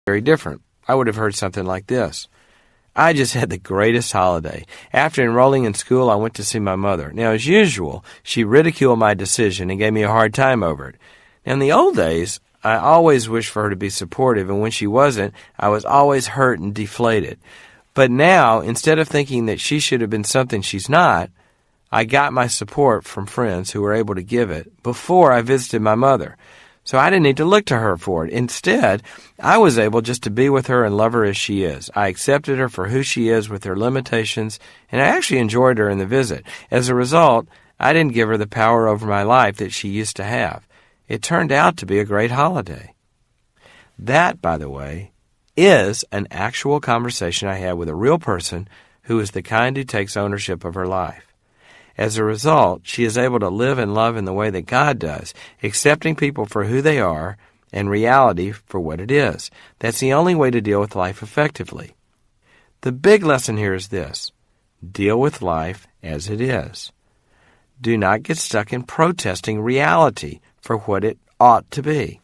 very different. I would have heard something like this. I just had the greatest holiday. After enrolling in school, I went to see my mother. Now, as usual, she ridiculed my decision and gave me a hard time over it. Now, in the old days, I always wished for her to be supportive, and when she wasn't, I was always hurt and deflated. But now, instead of thinking that she should have been something she's not, I got my support from friends who were able to give it before I visited my mother. So I didn't need to look to her for it. Instead, I was able just to be with her and love her as she is. I accepted her for who she is with her limitations, and I actually enjoyed her in the visit. As a result, I didn't give her the power over my life that she used to have. It turned out to be a great holiday. That, by the way, is an actual conversation I had with a real person who is the kind who takes ownership of her life. As a result, she is able to live and love in the way that God does, accepting people for who they are and reality for what it is. That's the only way to deal with life effectively. The big lesson here is this: deal with life as it is. Do not get stuck in protesting reality for what it ought to be.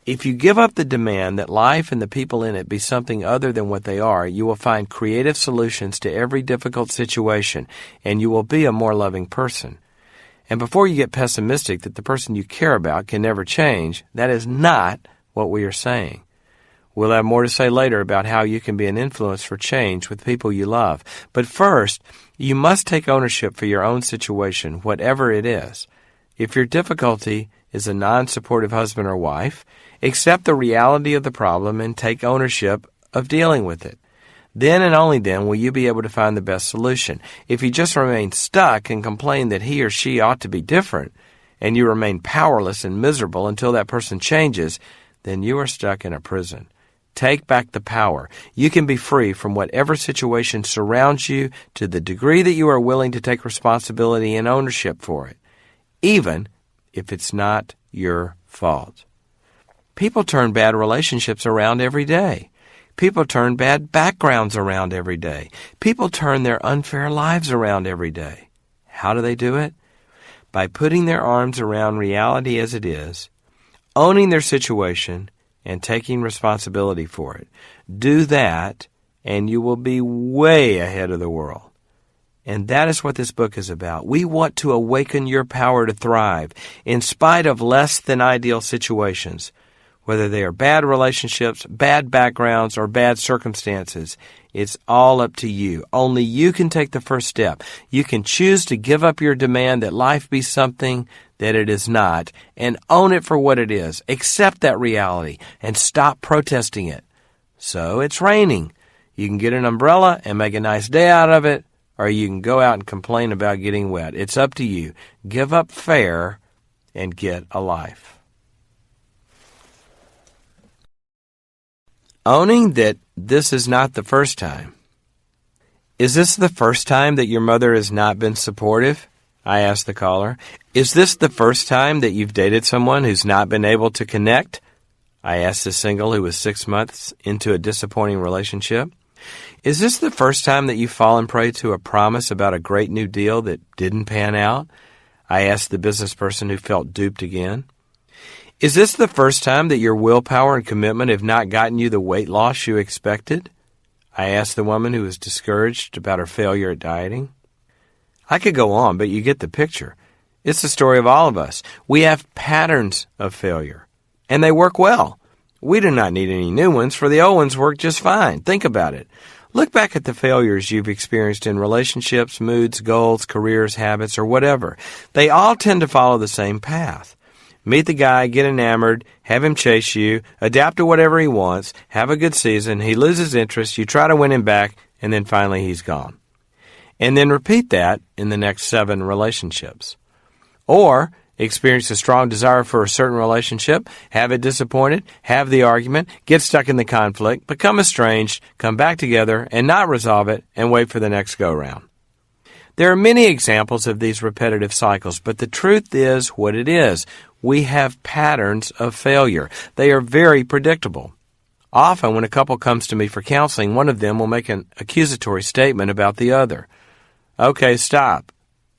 If you give up the demand that life and the people in it be something other than what they are, you will find creative solutions to every difficult situation, and you will be a more loving person. And before you get pessimistic that the person you care about can never change, that is not what we are saying. We'll have more to say later about how you can be an influence for change with people you love. But first, you must take ownership for your own situation, whatever it is. If your difficulty is a non-supportive husband or wife, accept the reality of the problem and take ownership of dealing with it. Then and only then will you be able to find the best solution. If you just remain stuck and complain that he or she ought to be different, and you remain powerless and miserable until that person changes, then you are stuck in a prison. Take back the power. You can be free from whatever situation surrounds you to the degree that you are willing to take responsibility and ownership for it, even if it's not your fault. People turn bad relationships around every day. People turn bad backgrounds around every day. People turn their unfair lives around every day. How do they do it? By putting their arms around reality as it is, owning their situation, and taking responsibility for it. Do that, and you will be way ahead of the world. And that is what this book is about. We want to awaken your power to thrive in spite of less than ideal situations. Whether they are bad relationships, bad backgrounds, or bad circumstances, it's all up to you. Only you can take the first step. You can choose to give up your demand that life be something that it is not, and own it for what it is. Accept that reality, and stop protesting it. So it's raining. You can get an umbrella and make a nice day out of it, or you can go out and complain about getting wet. It's up to you. Give up fair and get a life. Owning that this is not the first time. Is this the first time that your mother has not been supportive? I asked the caller. Is this the first time that you've dated someone who's not been able to connect? I asked the single who was 6 months into a disappointing relationship. Is this the first time that you've fallen prey to a promise about a great new deal that didn't pan out? I asked the business person who felt duped again. Is this the first time that your willpower and commitment have not gotten you the weight loss you expected? I asked the woman who was discouraged about her failure at dieting. I could go on, but you get the picture. It's the story of all of us. We have patterns of failure, and they work well. We do not need any new ones, for the old ones work just fine. Think about it. Look back at the failures you've experienced in relationships, moods, goals, careers, habits, or whatever. They all tend to follow the same path. Meet the guy, get enamored, have him chase you, adapt to whatever he wants, have a good season, he loses interest, you try to win him back, and then finally he's gone. And then repeat that in the next 7 relationships. Or experience a strong desire for a certain relationship, have it disappointed, have the argument, get stuck in the conflict, become estranged, come back together, and not resolve it, and wait for the next go-round. There are many examples of these repetitive cycles, but the truth is what it is. We have patterns of failure. They are very predictable. Often when a couple comes to me for counseling, one of them will make an accusatory statement about the other. Okay, stop,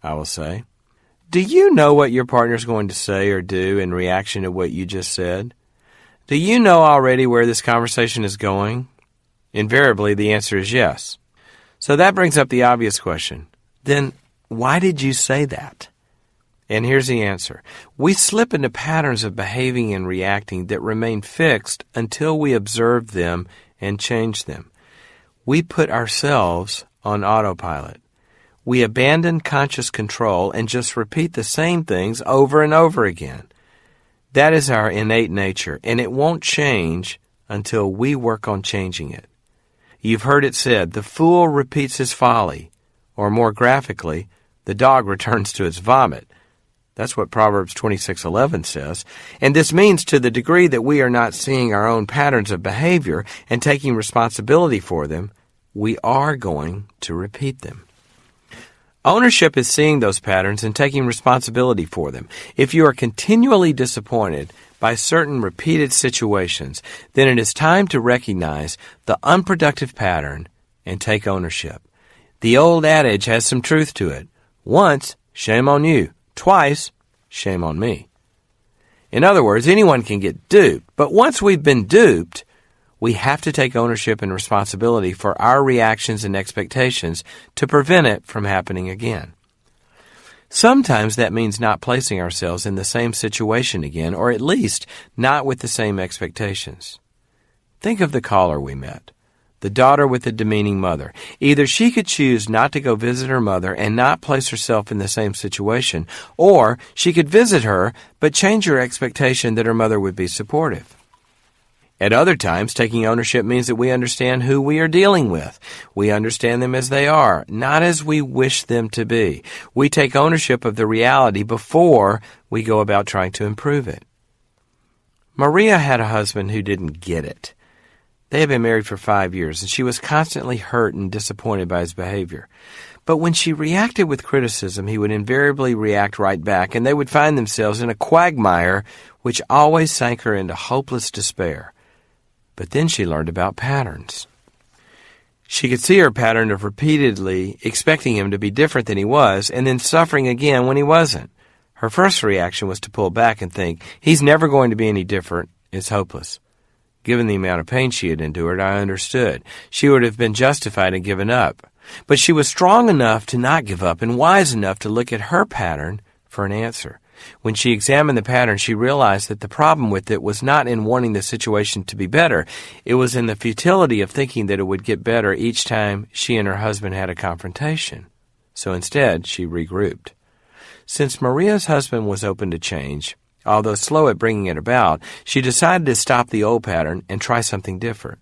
I will say. Do you know what your partner's going to say or do in reaction to what you just said? Do you know already where this conversation is going? Invariably, the answer is yes. So that brings up the obvious question. Then, why did you say that? And here's the answer. We slip into patterns of behaving and reacting that remain fixed until we observe them and change them. We put ourselves on autopilot. We abandon conscious control and just repeat the same things over and over again. That is our innate nature, and it won't change until we work on changing it. You've heard it said, the fool repeats his folly, or more graphically, the dog returns to its vomit. That's what Proverbs 26:11 says. And this means to the degree that we are not seeing our own patterns of behavior and taking responsibility for them, we are going to repeat them. Ownership is seeing those patterns and taking responsibility for them. If you are continually disappointed by certain repeated situations, then it is time to recognize the unproductive pattern and take ownership. The old adage has some truth to it. Once, shame on you. Twice, shame on me. In other words, anyone can get duped, but once we've been duped, we have to take ownership and responsibility for our reactions and expectations to prevent it from happening again. Sometimes that means not placing ourselves in the same situation again, or at least not with the same expectations. Think of the caller we met, the daughter with the demeaning mother. Either she could choose not to go visit her mother and not place herself in the same situation, or she could visit her but change her expectation that her mother would be supportive. At other times, taking ownership means that we understand who we are dealing with. We understand them as they are, not as we wish them to be. We take ownership of the reality before we go about trying to improve it. Maria had a husband who didn't get it. They had been married for 5 years, and she was constantly hurt and disappointed by his behavior. But when she reacted with criticism, he would invariably react right back, and they would find themselves in a quagmire which always sank her into hopeless despair. But then she learned about patterns. She could see her pattern of repeatedly expecting him to be different than he was, and then suffering again when he wasn't. Her first reaction was to pull back and think, he's never going to be any different. It's hopeless. Given the amount of pain she had endured, I understood. She would have been justified in giving up. But she was strong enough to not give up and wise enough to look at her pattern for an answer. When she examined the pattern, she realized that the problem with it was not in wanting the situation to be better. It was in the futility of thinking that it would get better each time she and her husband had a confrontation. So instead, she regrouped. Since Maria's husband was open to change, although slow at bringing it about, she decided to stop the old pattern and try something different.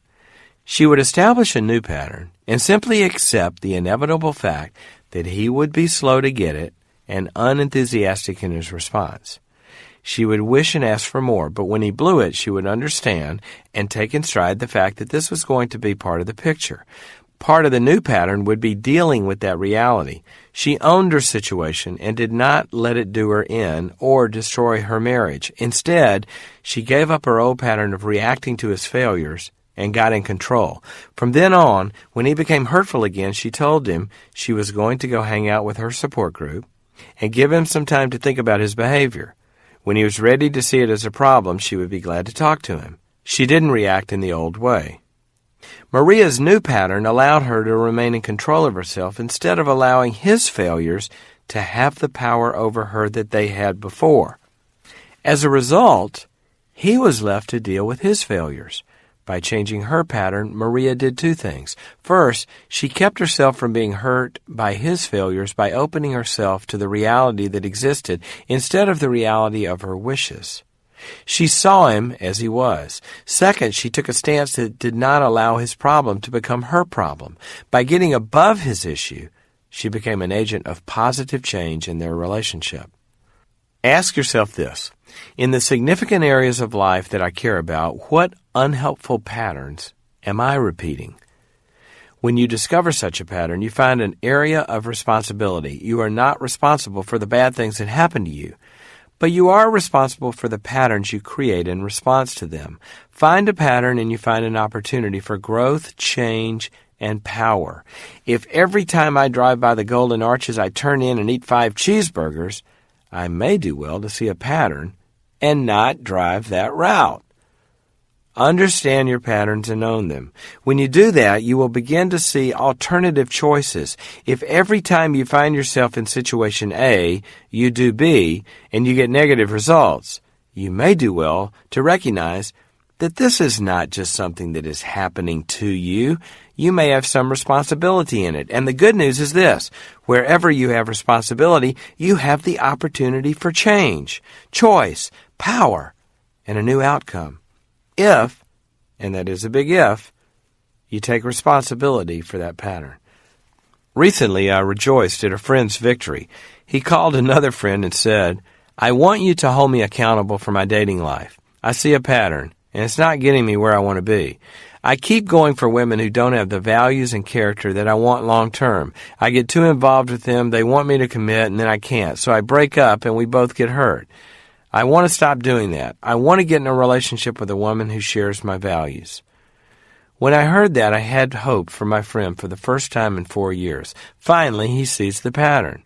She would establish a new pattern and simply accept the inevitable fact that he would be slow to get it and unenthusiastic in his response. She would wish and ask for more, but when he blew it, she would understand and take in stride the fact that this was going to be part of the picture. Part of the new pattern would be dealing with that reality. She owned her situation and did not let it do her in or destroy her marriage. Instead, she gave up her old pattern of reacting to his failures and got in control. From then on, when he became hurtful again, she told him she was going to go hang out with her support group and give him some time to think about his behavior. When he was ready to see it as a problem, she would be glad to talk to him. She didn't react in the old way. Maria's new pattern allowed her to remain in control of herself instead of allowing his failures to have the power over her that they had before. As a result, he was left to deal with his failures. By changing her pattern, Maria did two things. First, she kept herself from being hurt by his failures by opening herself to the reality that existed instead of the reality of her wishes. She saw him as he was. Second, she took a stance that did not allow his problem to become her problem. By getting above his issue, she became an agent of positive change in their relationship. Ask yourself this. In the significant areas of life that I care about, what unhelpful patterns am I repeating? When you discover such a pattern, you find an area of responsibility. You are not responsible for the bad things that happen to you, but you are responsible for the patterns you create in response to them. Find a pattern and you find an opportunity for growth, change, and power. If every time I drive by the Golden Arches I turn in and eat 5 cheeseburgers, I may do well to see a pattern and not drive that route. Understand your patterns and own them. When you do that, you will begin to see alternative choices. If every time you find yourself in situation A, you do B, and you get negative results, you may do well to recognize that this is not just something that is happening to you. You may have some responsibility in it. And the good news is this: wherever you have responsibility, you have the opportunity for change, choice, power, and a new outcome. If, and that is a big if, you take responsibility for that pattern. Recently, I rejoiced at a friend's victory. He called another friend and said, "I want you to hold me accountable for my dating life. I see a pattern, and it's not getting me where I want to be. I keep going for women who don't have the values and character that I want long term. I get too involved with them, they want me to commit, and then I can't. So I break up and we both get hurt. I want to stop doing that. I want to get in a relationship with a woman who shares my values." When I heard that, I had hope for my friend for the first time in 4 years. Finally, he sees the pattern.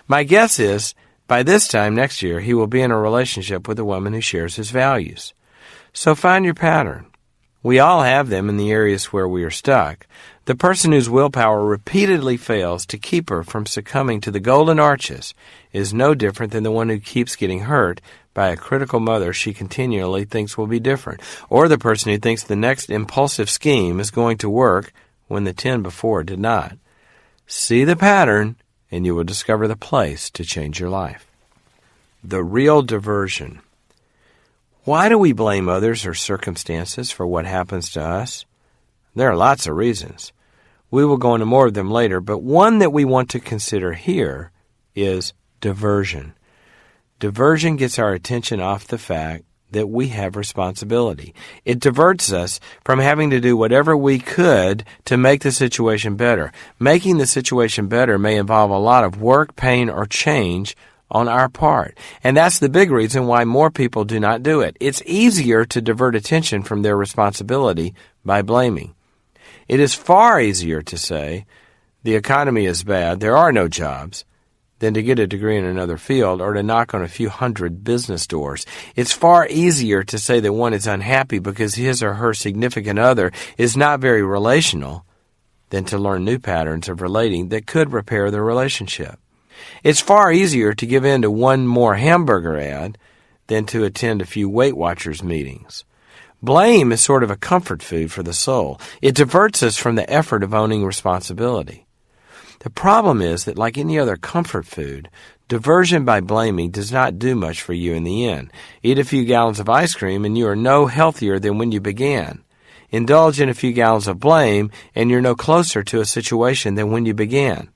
My guess is, by this time next year, he will be in a relationship with a woman who shares his values. So find your pattern. We all have them in the areas where we are stuck. The person whose willpower repeatedly fails to keep her from succumbing to the golden arches is no different than the one who keeps getting hurt by a critical mother she continually thinks will be different, or the person who thinks the next impulsive scheme is going to work when the 10 before did not. See the pattern, and you will discover the place to change your life. The real diversion. Why do we blame others or circumstances for what happens to us? There are lots of reasons. We will go into more of them later, but one that we want to consider here is diversion. Diversion gets our attention off the fact that we have responsibility. It diverts us from having to do whatever we could to make the situation better. Making the situation better may involve a lot of work, pain, or change on our part. And that's the big reason why more people do not do it. It's easier to divert attention from their responsibility by blaming. It is far easier to say, the economy is bad, there are no jobs, than to get a degree in another field or to knock on a few hundred business doors. It's far easier to say that one is unhappy because his or her significant other is not very relational than to learn new patterns of relating that could repair the relationship. It's far easier to give in to one more hamburger ad than to attend a few Weight Watchers meetings. Blame is sort of a comfort food for the soul. It diverts us from the effort of owning responsibility. The problem is that, like any other comfort food, diversion by blaming does not do much for you in the end. Eat a few gallons of ice cream and you are no healthier than when you began. Indulge in a few gallons of blame and you're no closer to a situation than when you began.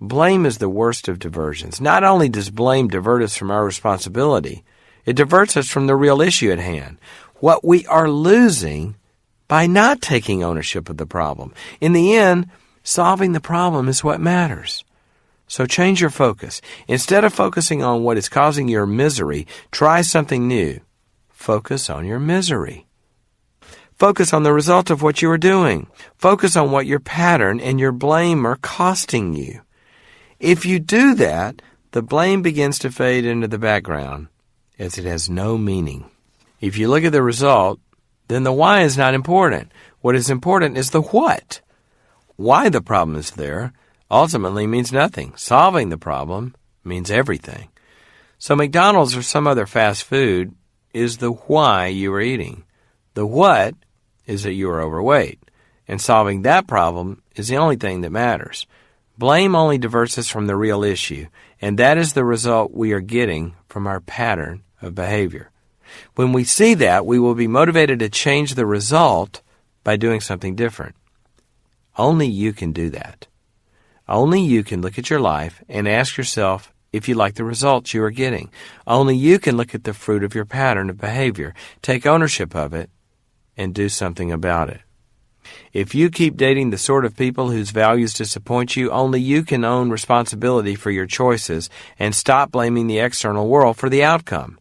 Blame is the worst of diversions. Not only does blame divert us from our responsibility, it diverts us from the real issue at hand, what we are losing by not taking ownership of the problem. In the end, solving the problem is what matters. So change your focus. Instead of focusing on what is causing your misery, try something new. Focus on your misery. Focus on the result of what you are doing. Focus on what your pattern and your blame are costing you. If you do that, the blame begins to fade into the background as it has no meaning. If you look at the result, then the why is not important. What is important is the what. Why the problem is there ultimately means nothing. Solving the problem means everything. So McDonald's or some other fast food is the why you are eating. The what is that you are overweight. And solving that problem is the only thing that matters. Blame only diverts us from the real issue, and that is the result we are getting from our pattern of behavior. When we see that, we will be motivated to change the result by doing something different. Only you can do that. Only you can look at your life and ask yourself if you like the results you are getting. Only you can look at the fruit of your pattern of behavior, take ownership of it, and do something about it. If you keep dating the sort of people whose values disappoint you, only you can own responsibility for your choices and stop blaming the external world for the outcome.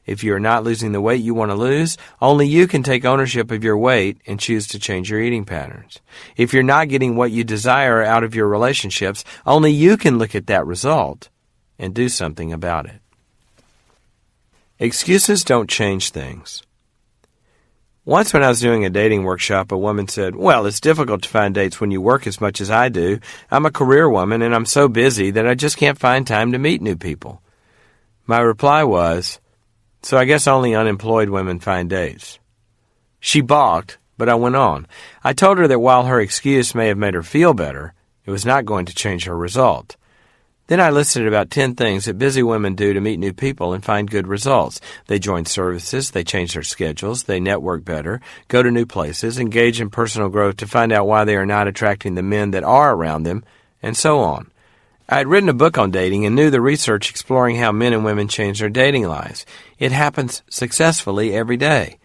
If you are not losing the weight you want to lose, only you can take ownership of your weight and choose to change your eating patterns. If you're not getting what you desire out of your relationships, only you can look at that result and do something about it. Excuses don't change things. Once when I was doing a dating workshop, a woman said, "Well, it's difficult to find dates when you work as much as I do. I'm a career woman and I'm so busy that I just can't find time to meet new people." My reply was, "So I guess only unemployed women find dates." She balked, but I went on. I told her that while her excuse may have made her feel better, it was not going to change her result. Then I listed about 10 things that busy women do to meet new people and find good results. They join services, they change their schedules, they network better, go to new places, engage in personal growth to find out why they are not attracting the men that are around them, and so on. I had written a book on dating and knew the research exploring how men and women change their dating lives. It happens successfully every day.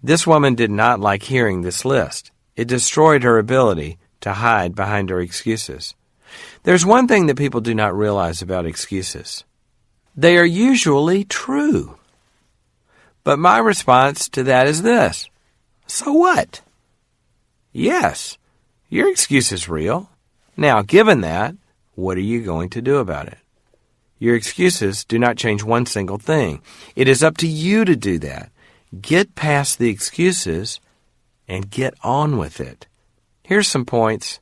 This woman did not like hearing this list. It destroyed her ability to hide behind her excuses. There's one thing that people do not realize about excuses. They are usually true. But my response to that is this: so what? Yes, your excuse is real. Now, given that, what are you going to do about it? Your excuses do not change one single thing. It is up to you to do that. Get past the excuses and get on with it. Here's some points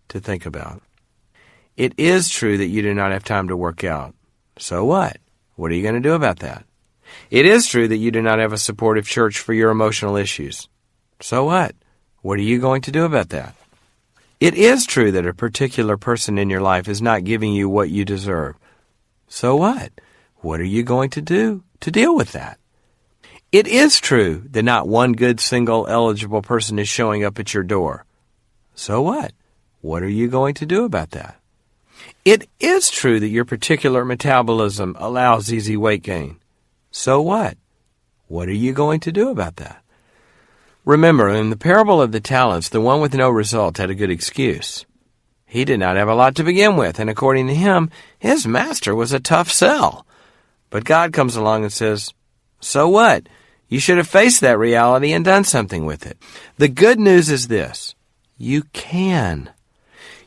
to think about. It is true that you do not have time to work out. So what? What are you going to do about that? It is true that you do not have a supportive church for your emotional issues. So what? What are you going to do about that? It is true that a particular person in your life is not giving you what you deserve. So what? What are you going to do to deal with that? It is true that not one good single eligible person is showing up at your door. So what? What are you going to do about that? It is true that your particular metabolism allows easy weight gain. So what? What are you going to do about that? Remember, in the parable of the talents, the one with no result had a good excuse. He did not have a lot to begin with, and according to him, his master was a tough sell. But God comes along and says, so what? You should have faced that reality and done something with it. The good news is this: you can.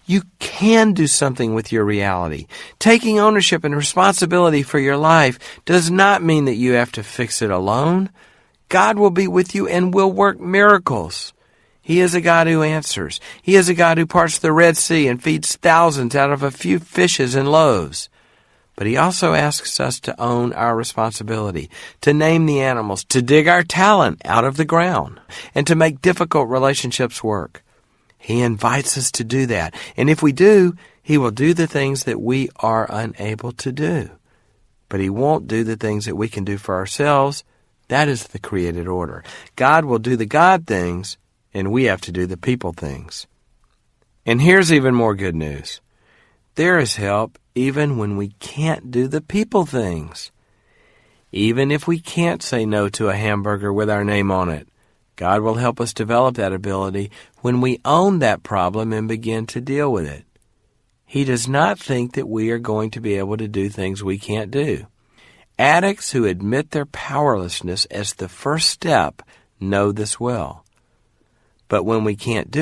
You can do something with your reality. Taking ownership and responsibility for your life does not mean that you have to fix it alone. God will be with you and will work miracles. He is a God who answers. He is a God who parts the Red Sea and feeds thousands out of a few fishes and loaves. But He also asks us to own our responsibility, to name the animals, to dig our talent out of the ground, and to make difficult relationships work. He invites us to do that. And if we do, He will do the things that we are unable to do. But He won't do the things that we can do for ourselves. That is the created order. God will do the God things, and we have to do the people things. And here's even more good news. There is help even when we can't do the people things. Even if we can't say no to a hamburger with our name on it, God will help us develop that ability when we own that problem and begin to deal with it. He does not think that we are going to be able to do things we can't do. Addicts who admit their powerlessness as the first step know this well. But when we can't do